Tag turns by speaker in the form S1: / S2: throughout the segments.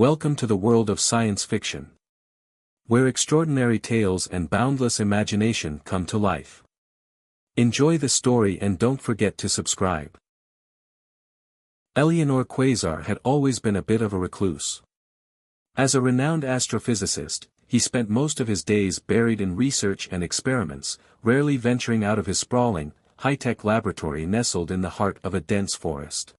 S1: Welcome to the world of science fiction, where extraordinary tales and boundless imagination come to life. Enjoy the story and don't forget to subscribe. Eleanor Quasar had always been a bit of a recluse. As a renowned astrophysicist, he spent most of his days buried in research and experiments, rarely venturing out of his sprawling, high-tech laboratory nestled in the heart of a dense forest.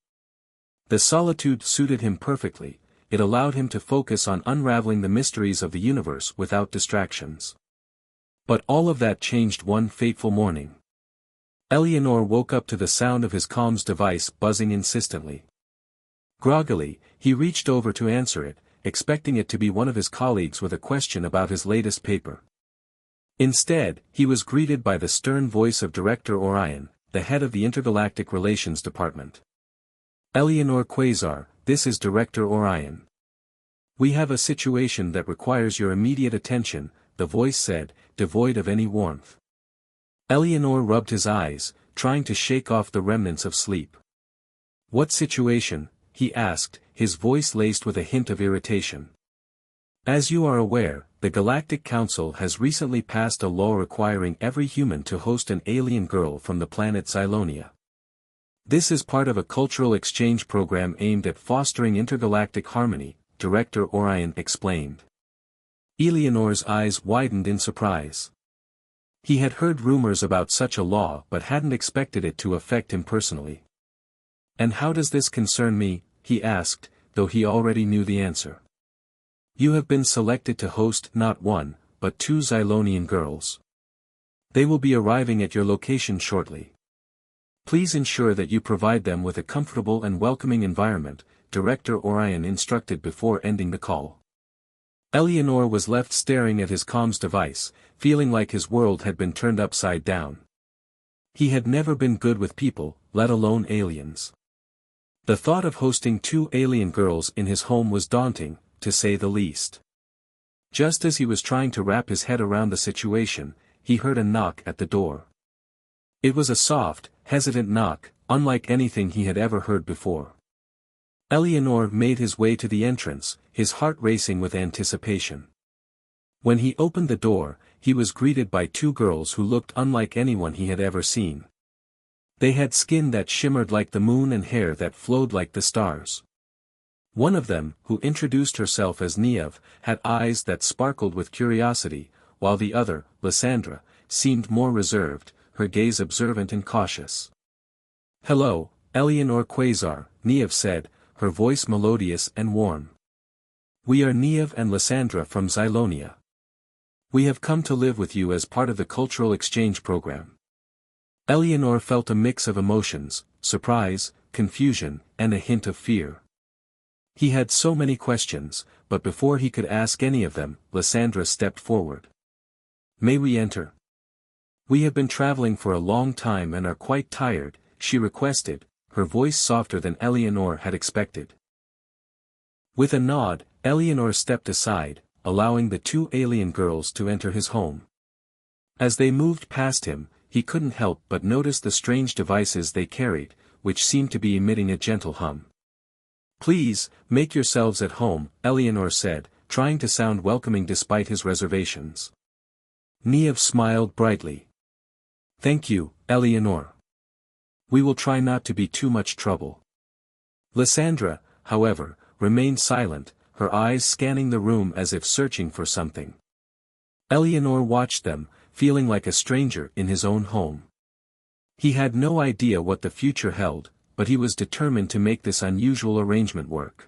S1: The solitude suited him perfectly. It allowed him to focus on unraveling the mysteries of the universe without distractions. But all of that changed one fateful morning. Eleanor woke up to the sound of his comms device buzzing insistently. Groggily, he reached over to answer it, expecting it to be one of his colleagues with a question about his latest paper. Instead, he was greeted by the stern voice of Director Orion, the head of the Intergalactic Relations Department. Eleanor Quasar, this is Director Orion. We have a situation that requires your immediate attention, the voice said, devoid of any warmth. Eleanor rubbed his eyes, trying to shake off the remnants of sleep. What situation? He asked, his voice laced with a hint of irritation. As you are aware, the Galactic Council has recently passed a law requiring every human to host an alien girl from the planet Zylonia. This is part of a cultural exchange program aimed at fostering intergalactic harmony, Director Orion explained. Eleanor's eyes widened in surprise. He had heard rumors about such a law but hadn't expected it to affect him personally. And how does this concern me? He asked, though he already knew the answer. You have been selected to host not one, but two Zylonian girls. They will be arriving at your location shortly. Please ensure that you provide them with a comfortable and welcoming environment, Director Orion instructed before ending the call. Eleanor was left staring at his comms device, feeling like his world had been turned upside down. He had never been good with people, let alone aliens. The thought of hosting two alien girls in his home was daunting, to say the least. Just as he was trying to wrap his head around the situation, he heard a knock at the door. It was a soft, hesitant knock, unlike anything he had ever heard before. Eleanor made his way to the entrance, his heart racing with anticipation. When he opened the door, he was greeted by two girls who looked unlike anyone he had ever seen. They had skin that shimmered like the moon and hair that flowed like the stars. One of them, who introduced herself as Niev, had eyes that sparkled with curiosity, while the other, Lysandra, seemed more reserved, her gaze observant and cautious. Hello, Eleanor Quasar, Niev said, her voice melodious and warm. We are Niev and Lysandra from Zylonia. We have come to live with you as part of the cultural exchange program. Eleanor felt a mix of emotions, surprise, confusion, and a hint of fear. He had so many questions, but before he could ask any of them, Lysandra stepped forward. May we enter? We have been traveling for a long time and are quite tired, she requested, her voice softer than Eleanor had expected. With a nod, Eleanor stepped aside, allowing the two alien girls to enter his home. As they moved past him, he couldn't help but notice the strange devices they carried, which seemed to be emitting a gentle hum. Please, make yourselves at home, Eleanor said, trying to sound welcoming despite his reservations. Niev smiled brightly. Thank you, Eleanor. We will try not to be too much trouble. Lysandra, however, remained silent, her eyes scanning the room as if searching for something. Eleanor watched them, feeling like a stranger in his own home. He had no idea what the future held, but he was determined to make this unusual arrangement work.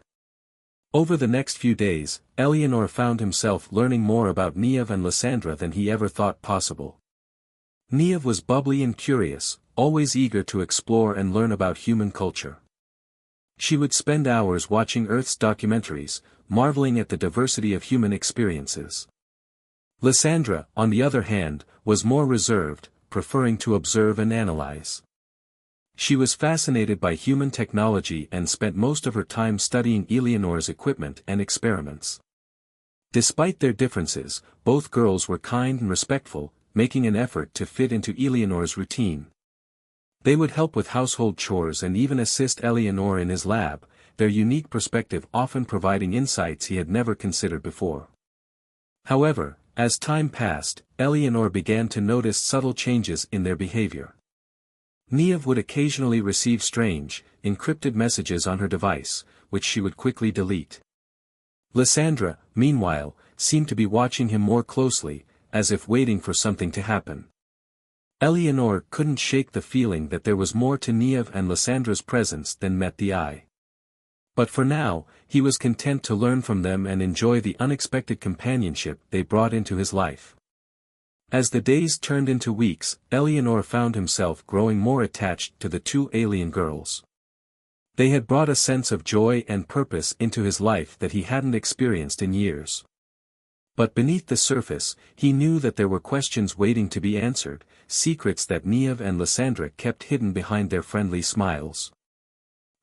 S1: Over the next few days, Eleanor found himself learning more about Niev and Lysandra than he ever thought possible. Niev was bubbly and curious, always eager to explore and learn about human culture. She would spend hours watching Earth's documentaries, marveling at the diversity of human experiences. Lysandra, on the other hand, was more reserved, preferring to observe and analyze. She was fascinated by human technology and spent most of her time studying Eleanor's equipment and experiments. Despite their differences, both girls were kind and respectful, making an effort to fit into Eleanor's routine. They would help with household chores and even assist Eleanor in his lab, their unique perspective often providing insights he had never considered before. However, as time passed, Eleanor began to notice subtle changes in their behavior. Neve would occasionally receive strange, encrypted messages on her device, which she would quickly delete. Lysandra, meanwhile, seemed to be watching him more closely, as if waiting for something to happen. Eleanor couldn't shake the feeling that there was more to Neve and Lysandra's presence than met the eye. But for now, he was content to learn from them and enjoy the unexpected companionship they brought into his life. As the days turned into weeks, Eleanor found himself growing more attached to the two alien girls. They had brought a sense of joy and purpose into his life that he hadn't experienced in years. But beneath the surface, he knew that there were questions waiting to be answered, secrets that Neve and Lysandra kept hidden behind their friendly smiles.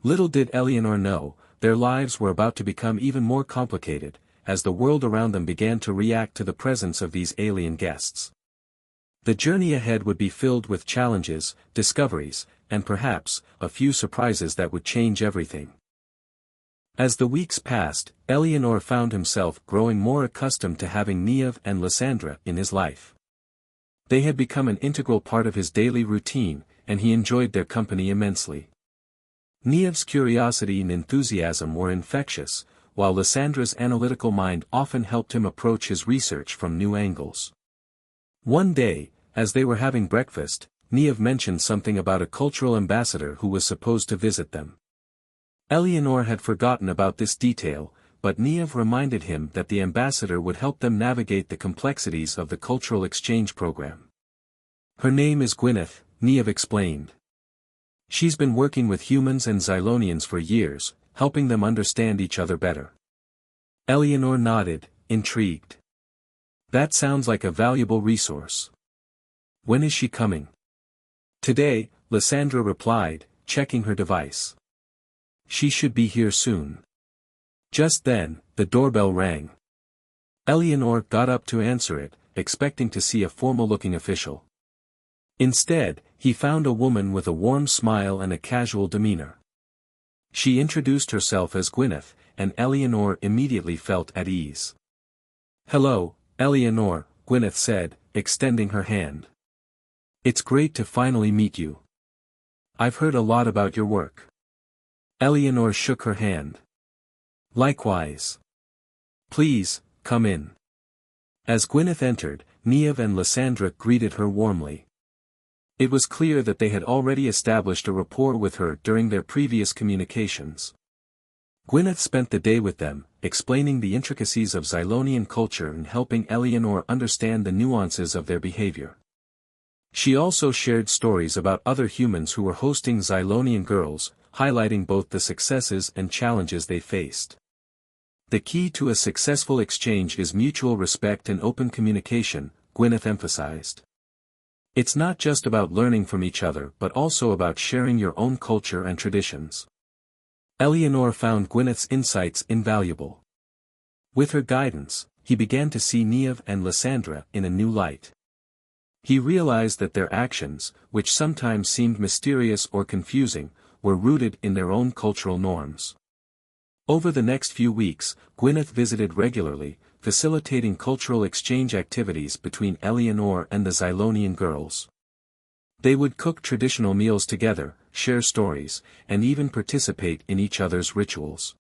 S1: Little did Eleanor know, their lives were about to become even more complicated, as the world around them began to react to the presence of these alien guests. The journey ahead would be filled with challenges, discoveries, and perhaps, a few surprises that would change everything. As the weeks passed, Eleanor found himself growing more accustomed to having Neve and Lysandra in his life. They had become an integral part of his daily routine, and he enjoyed their company immensely. Neve's curiosity and enthusiasm were infectious, while Lysandra's analytical mind often helped him approach his research from new angles. One day, as they were having breakfast, Neve mentioned something about a cultural ambassador who was supposed to visit them. Eleanor had forgotten about this detail, but Neve reminded him that the ambassador would help them navigate the complexities of the cultural exchange program. Her name is Gwyneth, Neve explained. She's been working with humans and Xylonians for years, helping them understand each other better. Eleanor nodded, intrigued. That sounds like a valuable resource. When is she coming? Today, Lysandra replied, checking her device. She should be here soon. Just then, the doorbell rang. Eleanor got up to answer it, expecting to see a formal-looking official. Instead, he found a woman with a warm smile and a casual demeanor. She introduced herself as Gwyneth, and Eleanor immediately felt at ease. Hello, Eleanor, Gwyneth said, extending her hand. It's great to finally meet you. I've heard a lot about your work. Eleanor shook her hand. Likewise. Please, come in. As Gwyneth entered, Neve and Lysandra greeted her warmly. It was clear that they had already established a rapport with her during their previous communications. Gwyneth spent the day with them, explaining the intricacies of Xylonian culture and helping Eleanor understand the nuances of their behavior. She also shared stories about other humans who were hosting Xylonian girls, highlighting both the successes and challenges they faced. The key to a successful exchange is mutual respect and open communication, Gwyneth emphasized. It's not just about learning from each other but also about sharing your own culture and traditions. Eleanor found Gwyneth's insights invaluable. With her guidance, he began to see Neve and Lysandra in a new light. He realized that their actions, which sometimes seemed mysterious or confusing, were rooted in their own cultural norms. Over the next few weeks, Gwyneth visited regularly, facilitating cultural exchange activities between Eleanor and the Xylonian girls. They would cook traditional meals together, share stories, and even participate in each other's rituals.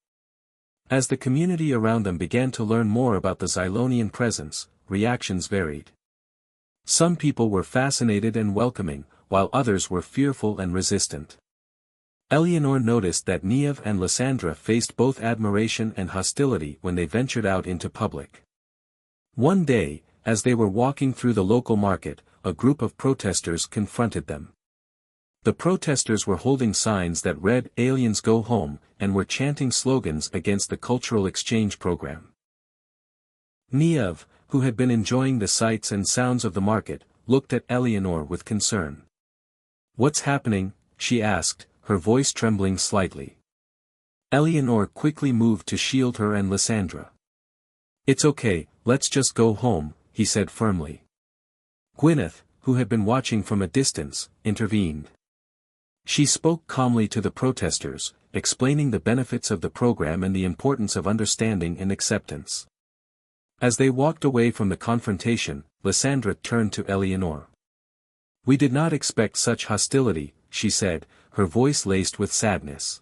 S1: As the community around them began to learn more about the Xylonian presence, reactions varied. Some people were fascinated and welcoming, while others were fearful and resistant. Eleanor noticed that Neve and Lysandra faced both admiration and hostility when they ventured out into public. One day, as they were walking through the local market, a group of protesters confronted them. The protesters were holding signs that read "Aliens Go Home," and were chanting slogans against the cultural exchange program. Neve, who had been enjoying the sights and sounds of the market, looked at Eleanor with concern. "What's happening?" she asked, her voice trembling slightly. Eleanor quickly moved to shield her and Lysandra. "It's okay, let's just go home," he said firmly. Gwyneth, who had been watching from a distance, intervened. She spoke calmly to the protesters, explaining the benefits of the program and the importance of understanding and acceptance. As they walked away from the confrontation, Lysandra turned to Eleanor. "We did not expect such hostility," she said, her voice laced with sadness.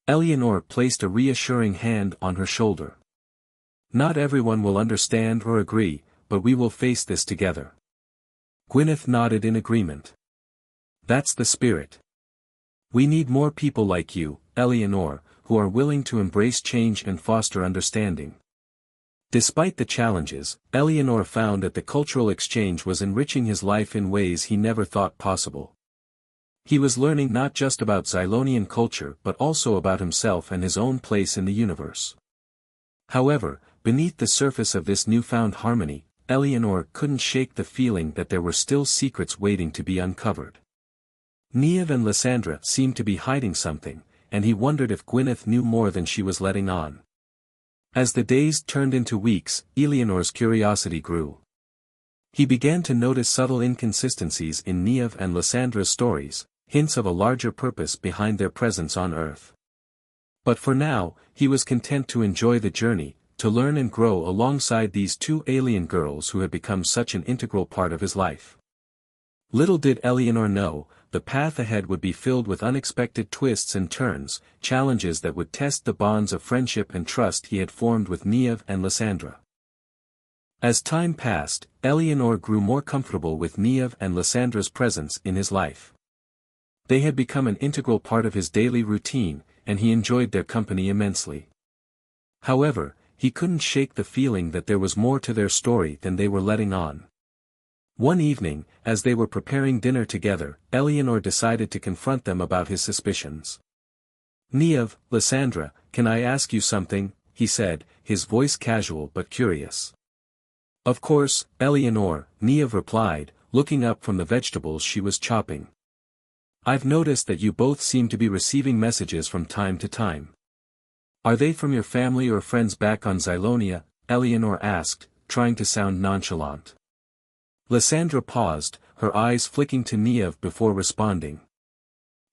S1: Eleanor placed a reassuring hand on her shoulder. "Not everyone will understand or agree, but we will face this together." Gwyneth nodded in agreement. "That's the spirit. We need more people like you, Eleanor, who are willing to embrace change and foster understanding." Despite the challenges, Eleanor found that the cultural exchange was enriching his life in ways he never thought possible. He was learning not just about Xylonian culture but also about himself and his own place in the universe. However, beneath the surface of this newfound harmony, Eleanor couldn't shake the feeling that there were still secrets waiting to be uncovered. Niamh and Lysandra seemed to be hiding something, and he wondered if Gwyneth knew more than she was letting on. As the days turned into weeks, Eleanor's curiosity grew. He began to notice subtle inconsistencies in Niamh and Lysandra's stories, hints of a larger purpose behind their presence on Earth. But for now, he was content to enjoy the journey, to learn and grow alongside these two alien girls who had become such an integral part of his life. Little did Eleanor know, the path ahead would be filled with unexpected twists and turns, challenges that would test the bonds of friendship and trust he had formed with Niamh and Lysandra. As time passed, Eleanor grew more comfortable with Niamh and Lysandra's presence in his life. They had become an integral part of his daily routine, and he enjoyed their company immensely. However, he couldn't shake the feeling that there was more to their story than they were letting on. One evening, as they were preparing dinner together, Eleanor decided to confront them about his suspicions. "Niamh, Lysandra, can I ask you something?" he said, his voice casual but curious. "Of course, Eleanor," Niamh replied, looking up from the vegetables she was chopping. "I've noticed that you both seem to be receiving messages from time to time. Are they from your family or friends back on Xylonia?" Eleanor asked, trying to sound nonchalant. Lysandra paused, her eyes flicking to Niamh before responding.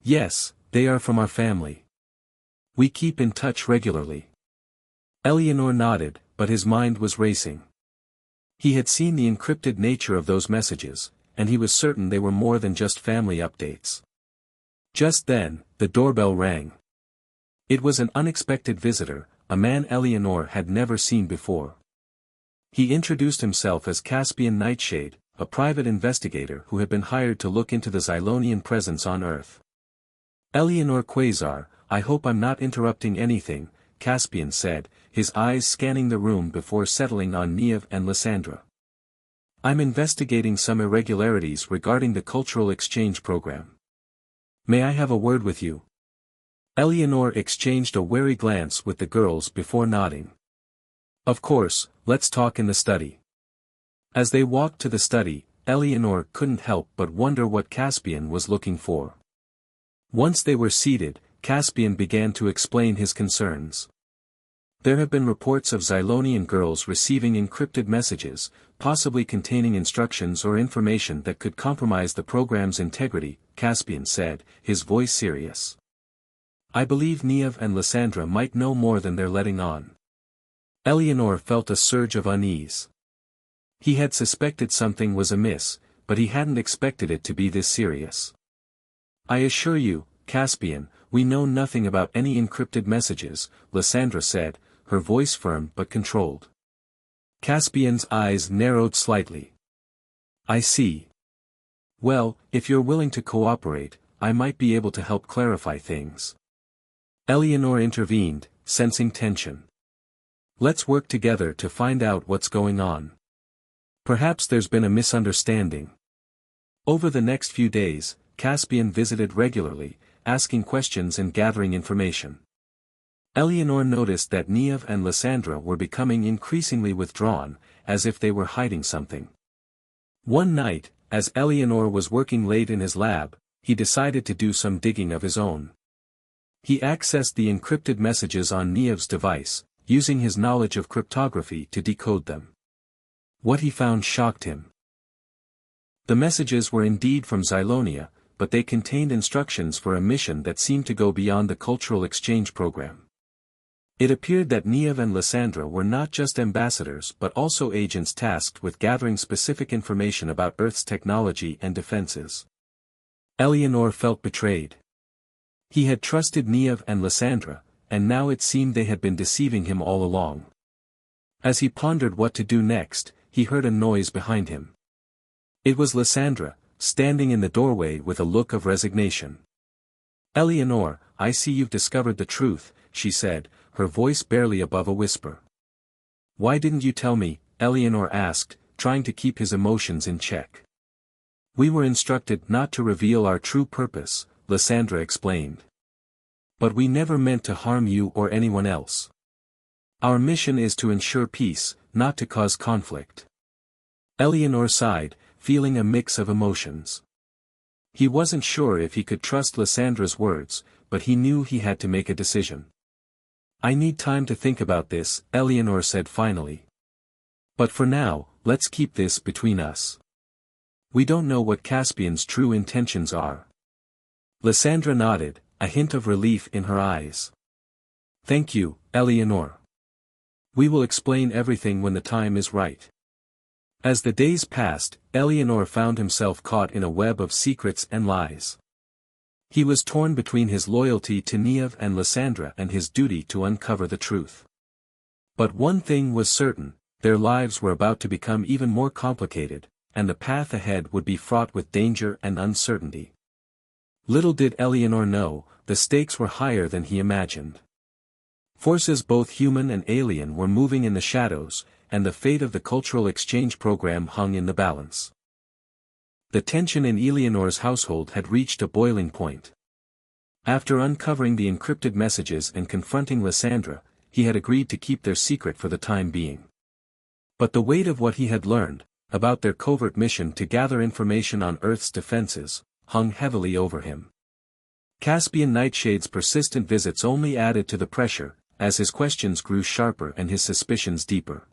S1: "Yes, they are from our family. We keep in touch regularly." Eleanor nodded, but his mind was racing. He had seen the encrypted nature of those messages, and he was certain they were more than just family updates. Just then, the doorbell rang. It was an unexpected visitor, a man Eleanor had never seen before. He introduced himself as Caspian Nightshade, a private investigator who had been hired to look into the Xylonian presence on Earth. "Eleanor Quasar, I hope I'm not interrupting anything," Caspian said, his eyes scanning the room before settling on Niamh and Lysandra. "I'm investigating some irregularities regarding the cultural exchange program. May I have a word with you?" Eleanor exchanged a wary glance with the girls before nodding. "Of course, let's talk in the study." As they walked to the study, Eleanor couldn't help but wonder what Caspian was looking for. Once they were seated, Caspian began to explain his concerns. There have been reports of Xylonian girls receiving encrypted messages, possibly containing instructions or information that could compromise the program's integrity, Caspian said, his voice serious. "I believe Niamh and Lysandra might know more than they're letting on." Eleanor felt a surge of unease. He had suspected something was amiss, but he hadn't expected it to be this serious. "I assure you, Caspian, we know nothing about any encrypted messages," Lysandra said, her voice firm but controlled. Caspian's eyes narrowed slightly. "I see. Well, if you're willing to cooperate, I might be able to help clarify things." Eleanor intervened, sensing tension. "Let's work together to find out what's going on. Perhaps there's been a misunderstanding." Over the next few days, Caspian visited regularly, asking questions and gathering information. Eleanor noticed that Niamh and Lysandra were becoming increasingly withdrawn, as if they were hiding something. One night, as Eleanor was working late in his lab, he decided to do some digging of his own. He accessed the encrypted messages on Niamh's device, using his knowledge of cryptography to decode them. What he found shocked him. The messages were indeed from Xylonia, but they contained instructions for a mission that seemed to go beyond the cultural exchange program. It appeared that Niev and Lysandra were not just ambassadors but also agents tasked with gathering specific information about Earth's technology and defenses. Eleanor felt betrayed. He had trusted Niev and Lysandra, and now it seemed they had been deceiving him all along. As he pondered what to do next, he heard a noise behind him. It was Lysandra, standing in the doorway with a look of resignation. "Eleanor, I see you've discovered the truth," she said, her voice barely above a whisper. "Why didn't you tell me?" Eleanor asked, trying to keep his emotions in check. "We were instructed not to reveal our true purpose," Lysandra explained. "But we never meant to harm you or anyone else. Our mission is to ensure peace, not to cause conflict." Eleanor sighed, feeling a mix of emotions. He wasn't sure if he could trust Lysandra's words, but he knew he had to make a decision. "I need time to think about this," Eleanor said finally. "But for now, let's keep this between us. We don't know what Caspian's true intentions are." Lysandra nodded, a hint of relief in her eyes. "Thank you, Eleanor. We will explain everything when the time is right." As the days passed, Eleanor found himself caught in a web of secrets and lies. He was torn between his loyalty to Niev and Lysandra and his duty to uncover the truth. But one thing was certain, their lives were about to become even more complicated, and the path ahead would be fraught with danger and uncertainty. Little did Eleanor know, the stakes were higher than he imagined. Forces both human and alien were moving in the shadows, and the fate of the cultural exchange program hung in the balance. The tension in Eleanor's household had reached a boiling point. After uncovering the encrypted messages and confronting Lysandra, he had agreed to keep their secret for the time being. But the weight of what he had learned, about their covert mission to gather information on Earth's defenses, hung heavily over him. Caspian Nightshade's persistent visits only added to the pressure, as his questions grew sharper and his suspicions deeper.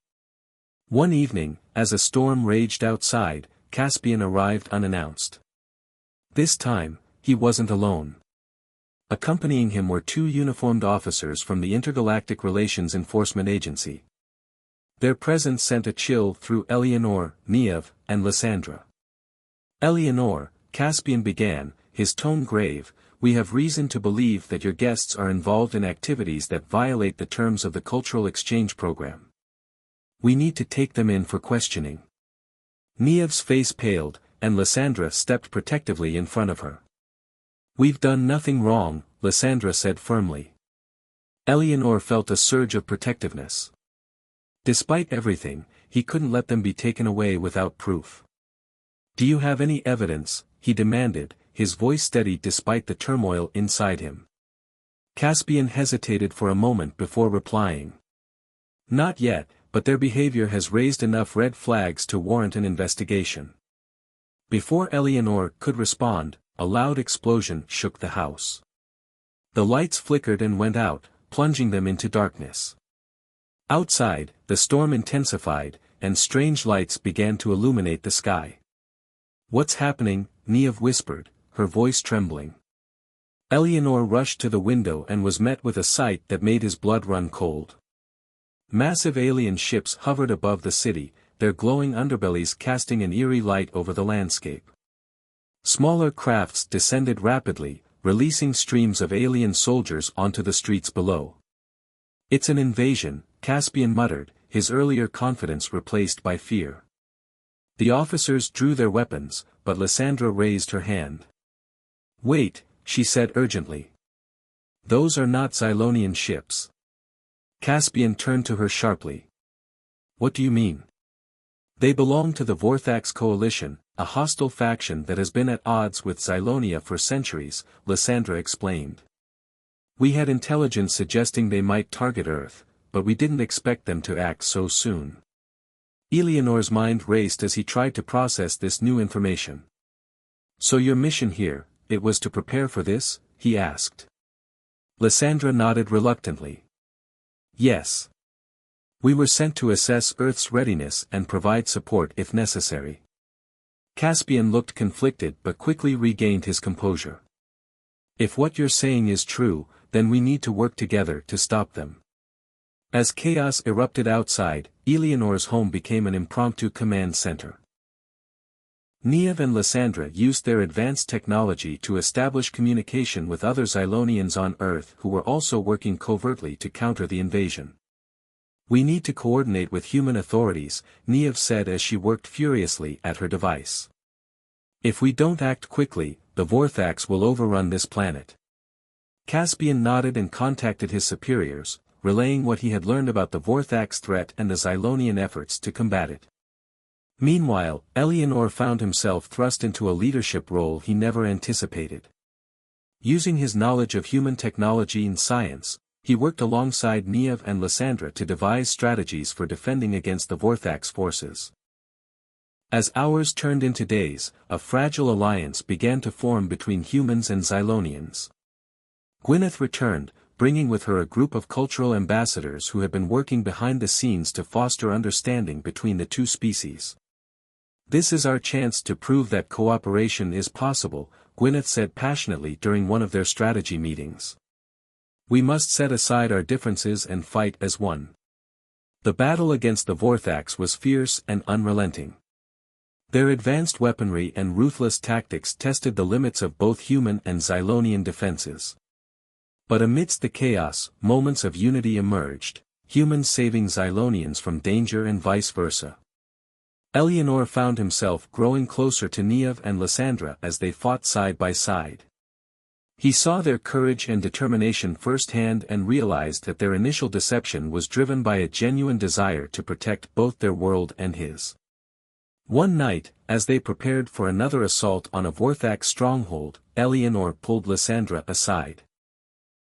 S1: One evening, as a storm raged outside, Caspian arrived unannounced. This time, he wasn't alone. Accompanying him were two uniformed officers from the Intergalactic Relations Enforcement Agency. Their presence sent a chill through Eleanor, Niev, and Lysandra. "Eleanor," Caspian began, his tone grave, "we have reason to believe that your guests are involved in activities that violate the terms of the cultural exchange program. We need to take them in for questioning." Niev's face paled, and Lysandra stepped protectively in front of her. "We've done nothing wrong," Lysandra said firmly. Eleanor felt a surge of protectiveness. Despite everything, he couldn't let them be taken away without proof. "Do you have any evidence?" he demanded, his voice steady despite the turmoil inside him. Caspian hesitated for a moment before replying. "Not yet, but their behavior has raised enough red flags to warrant an investigation." Before Eleanor could respond, a loud explosion shook the house. The lights flickered and went out, plunging them into darkness. Outside, the storm intensified, and strange lights began to illuminate the sky. "What's happening?" Niev whispered, her voice trembling. Eleanor rushed to the window and was met with a sight that made his blood run cold. Massive alien ships hovered above the city, their glowing underbellies casting an eerie light over the landscape. Smaller crafts descended rapidly, releasing streams of alien soldiers onto the streets below. "It's an invasion," Caspian muttered, his earlier confidence replaced by fear. The officers drew their weapons, but Lysandra raised her hand. "Wait," she said urgently. "Those are not Xylonian ships." Caspian turned to her sharply. "What do you mean?" "They belong to the Vorthax Coalition, a hostile faction that has been at odds with Xylonia for centuries," Lysandra explained. "We had intelligence suggesting they might target Earth, but we didn't expect them to act so soon." Eleanor's mind raced as he tried to process this new information. "So your mission here, it was to prepare for this?" he asked. Lysandra nodded reluctantly. "Yes. We were sent to assess Earth's readiness and provide support if necessary." Caspian looked conflicted but quickly regained his composure. If what you're saying is true, then we need to work together to stop them. As chaos erupted outside, Eleanor's home became an impromptu command center. Niev and Lysandra used their advanced technology to establish communication with other Xylonians on Earth who were also working covertly to counter the invasion. We need to coordinate with human authorities, Niev said as she worked furiously at her device. If we don't act quickly, the Vorthax will overrun this planet. Caspian nodded and contacted his superiors, relaying what he had learned about the Vorthax threat and the Xylonian efforts to combat it. Meanwhile, Eleanor found himself thrust into a leadership role he never anticipated. Using his knowledge of human technology and science, he worked alongside Niev and Lysandra to devise strategies for defending against the Vorthax forces. As hours turned into days, a fragile alliance began to form between humans and Xylonians. Gwyneth returned, bringing with her a group of cultural ambassadors who had been working behind the scenes to foster understanding between the two species. This is our chance to prove that cooperation is possible, Gwyneth said passionately during one of their strategy meetings. We must set aside our differences and fight as one. The battle against the Vorthax was fierce and unrelenting. Their advanced weaponry and ruthless tactics tested the limits of both human and Xylonian defenses. But amidst the chaos, moments of unity emerged, humans saving Xylonians from danger and vice versa. Eleanor found himself growing closer to Niev and Lysandra as they fought side by side. He saw their courage and determination firsthand and realized that their initial deception was driven by a genuine desire to protect both their world and his. One night, as they prepared for another assault on a Vorthax stronghold, Eleanor pulled Lysandra aside.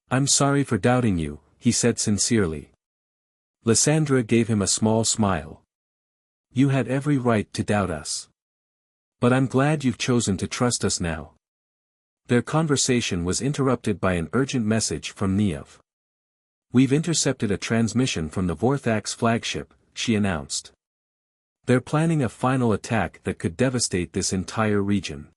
S1: I'm sorry for doubting you, he said sincerely. Lysandra gave him a small smile. You had every right to doubt us. But I'm glad you've chosen to trust us now. Their conversation was interrupted by an urgent message from Niev. We've intercepted a transmission from the Vorthax flagship, she announced. They're planning a final attack that could devastate this entire region.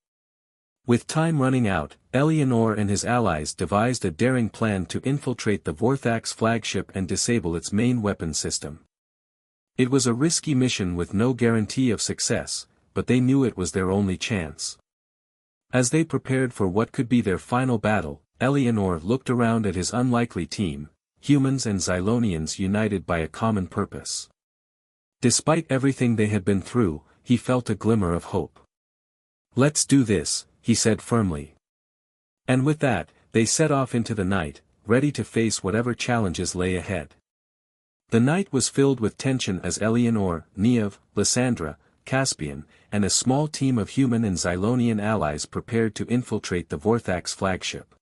S1: With time running out, Eleanor and his allies devised a daring plan to infiltrate the Vorthax flagship and disable its main weapon system. It was a risky mission with no guarantee of success, but they knew it was their only chance. As they prepared for what could be their final battle, Eleanor looked around at his unlikely team, humans and Xylonians united by a common purpose. Despite everything they had been through, he felt a glimmer of hope. Let's do this, he said firmly. And with that, they set off into the night, ready to face whatever challenges lay ahead. The night was filled with tension as Eleanor, Niev, Lysandra, Caspian, and a small team of human and Xylonian allies prepared to infiltrate the Vorthax flagship.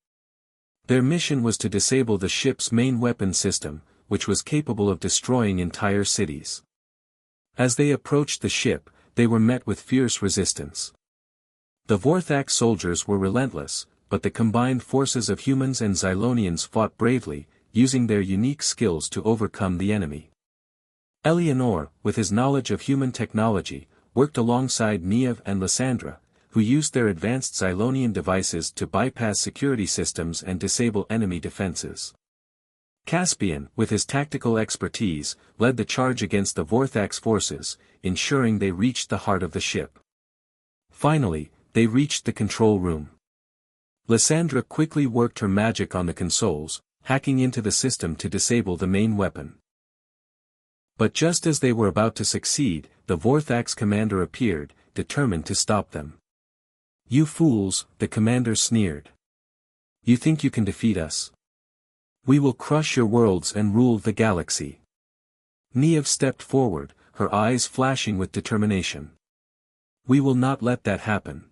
S1: Their mission was to disable the ship's main weapon system, which was capable of destroying entire cities. As they approached the ship, they were met with fierce resistance. The Vorthax soldiers were relentless, but the combined forces of humans and Xylonians fought bravely, using their unique skills to overcome the enemy. Eleanor, with his knowledge of human technology, worked alongside Niev and Lysandra, who used their advanced Xylonian devices to bypass security systems and disable enemy defenses. Caspian, with his tactical expertise, led the charge against the Vorthax forces, ensuring they reached the heart of the ship. Finally, they reached the control room. Lysandra quickly worked her magic on the consoles, hacking into the system to disable the main weapon. But just as they were about to succeed, the Vorthax commander appeared, determined to stop them. You fools, the commander sneered. You think you can defeat us? We will crush your worlds and rule the galaxy. Niev stepped forward, her eyes flashing with determination. We will not let that happen.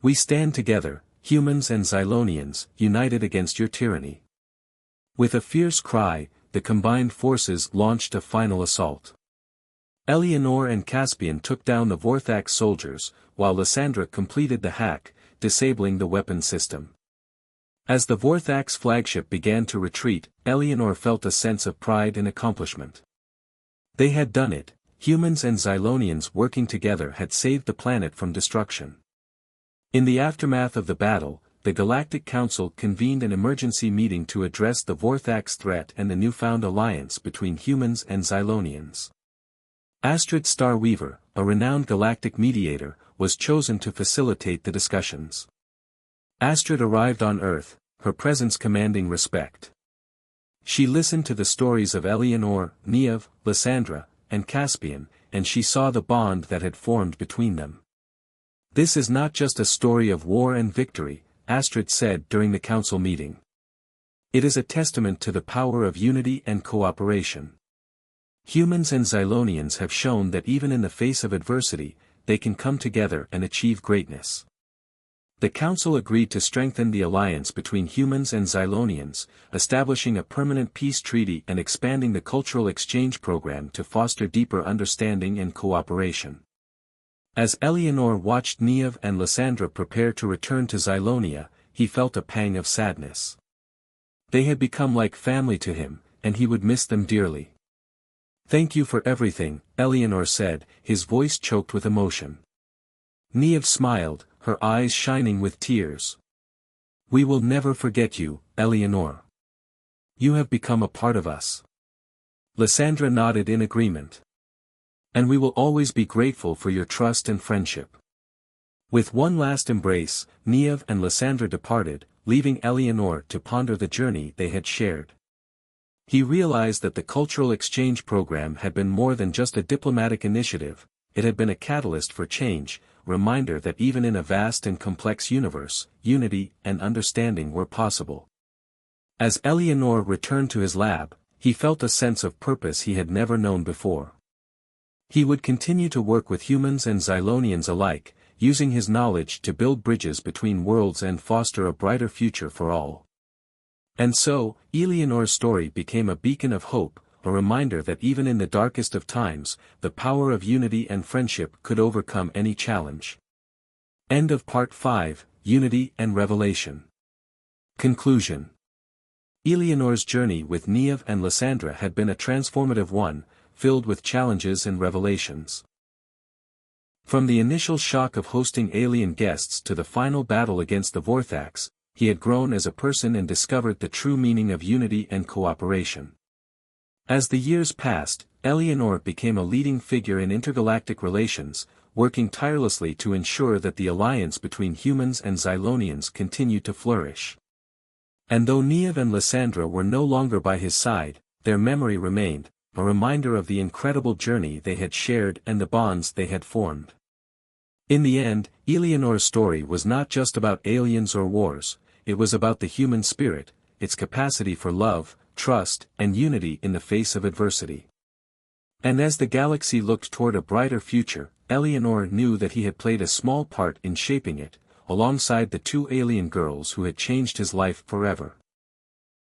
S1: We stand together, humans and Xylonians, united against your tyranny. With a fierce cry, the combined forces launched a final assault. Eleanor and Caspian took down the Vorthax soldiers, while Lysandra completed the hack, disabling the weapon system. As the Vorthax flagship began to retreat, Eleanor felt a sense of pride and accomplishment. They had done it, humans and Xylonians working together had saved the planet from destruction. In the aftermath of the battle, the Galactic Council convened an emergency meeting to address the Vorthax threat and the newfound alliance between humans and Xylonians. Astrid Starweaver, a renowned galactic mediator, was chosen to facilitate the discussions. Astrid arrived on Earth, her presence commanding respect. She listened to the stories of Eleanor, Niev, Lysandra, and Caspian, and she saw the bond that had formed between them. "This is not just a story of war and victory," Astrid said during the council meeting. "It is a testament to the power of unity and cooperation. Humans and Xylonians have shown that even in the face of adversity, they can come together and achieve greatness." The council agreed to strengthen the alliance between humans and Xylonians, establishing a permanent peace treaty and expanding the cultural exchange program to foster deeper understanding and cooperation. As Eleanor watched Niev and Lysandra prepare to return to Xylonia, he felt a pang of sadness. They had become like family to him, and he would miss them dearly. "Thank you for everything," Eleanor said, his voice choked with emotion. Niev smiled, her eyes shining with tears. "We will never forget you, Eleanor. You have become a part of us." Lysandra nodded in agreement. "And we will always be grateful for your trust and friendship." With one last embrace, Niev and Lysandra departed, leaving Eleanor to ponder the journey they had shared. He realized that the cultural exchange program had been more than just a diplomatic initiative, it had been a catalyst for change, reminder that even in a vast and complex universe, unity and understanding were possible. As Eleanor returned to his lab, he felt a sense of purpose he had never known before. He would continue to work with humans and Xylonians alike, using his knowledge to build bridges between worlds and foster a brighter future for all. And so, Eleanor's story became a beacon of hope, a reminder that even in the darkest of times, the power of unity and friendship could overcome any challenge. End of Part 5, Unity and Revelation. Conclusion. Eleanor's journey with Niev and Lysandra had been a transformative one, filled with challenges and revelations. From the initial shock of hosting alien guests to the final battle against the Vorthax, he had grown as a person and discovered the true meaning of unity and cooperation. As the years passed, Eleanor became a leading figure in intergalactic relations, working tirelessly to ensure that the alliance between humans and Xylonians continued to flourish. And though Niev and Lysandra were no longer by his side, their memory remained, a reminder of the incredible journey they had shared and the bonds they had formed. In the end, Eleanor's story was not just about aliens or wars, it was about the human spirit, its capacity for love, trust, and unity in the face of adversity. And as the galaxy looked toward a brighter future, Eleanor knew that he had played a small part in shaping it, alongside the two alien girls who had changed his life forever.